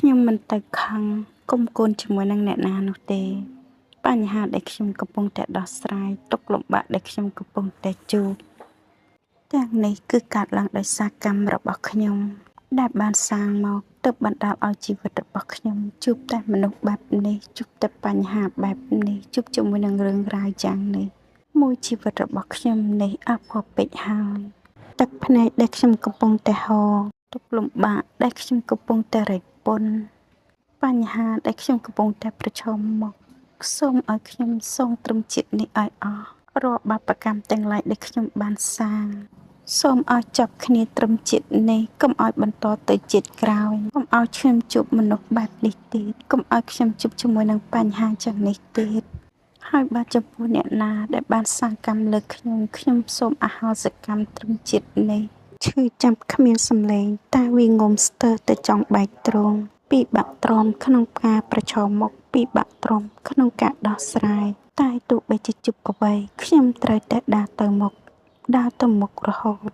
ខ្ញុំមិនទៅខឹងគុំគួនជាមួយនឹងអ្នកណានោះទេបញ្ហាដែលខ្ញុំកំពុងតែដោះស្រាយទុក្ខលំបាកដែលខ្ញុំកំពុងតែជួបទាំងនេះគឺកើតឡើងដោយសារកម្មរបស់ខ្ញុំដែលបានសាងមកទើបបណ្ដាលឲ្យជីវិតរបស់ខ្ញុំជួបតែមនុស្សបែបនេះជួបតែបញ្ហាបែបនេះជួបជាមួយនឹងរឿងរ៉ាវយ៉ាងនេះមួយជីវិតរបស់ខ្ញុំនេះអស់ពោពេកហើយទឹកភ្នែកដែលខ្ញុំកំពុងតែហូរទុក្ខលំបាកដែលខ្ញុំកំពុងតែរែកពុនបញ្ហាដែលខ្ញុំកំពុងតែប្រឈមមុខសូមឲ្យខ្ញុំសងត្រឹមជាតិនេះឲ្យអស់រាល់បាបកម្មទាំងឡាយដែលខ្ញុំបានសាងសូមឲ្យចប់គ្នាត្រឹមជាតិនេះកុំឲ្យបន្តទៅជាតិក្រោយកុំឲ្យខ្ញុំជួបមនុស្សបែបនេះទៀតកុំឲ្យខ្ញុំជួបជាមួយនឹងបញ្ហាយ៉ាងនេះទៀតហើយបើចំពោះអ្នកណាដែលបានសាងកម្មលើខ្ញុំសូមអហោសិកម្មត្រឹមជាតិនេះឈឺចាំគ្មានសម្លេងតែវាងំស្ទើរតែចង់បែកទ្រង់ពីបាក់ទ្រាំក្នុងការប្រឈមមុខពីបាក់ទ្រាំក្នុងការដោះស្រាយតែទោះបីជាជប់ក៏បីខ្ញុំត្រូវតែដើរទៅមុខរហូត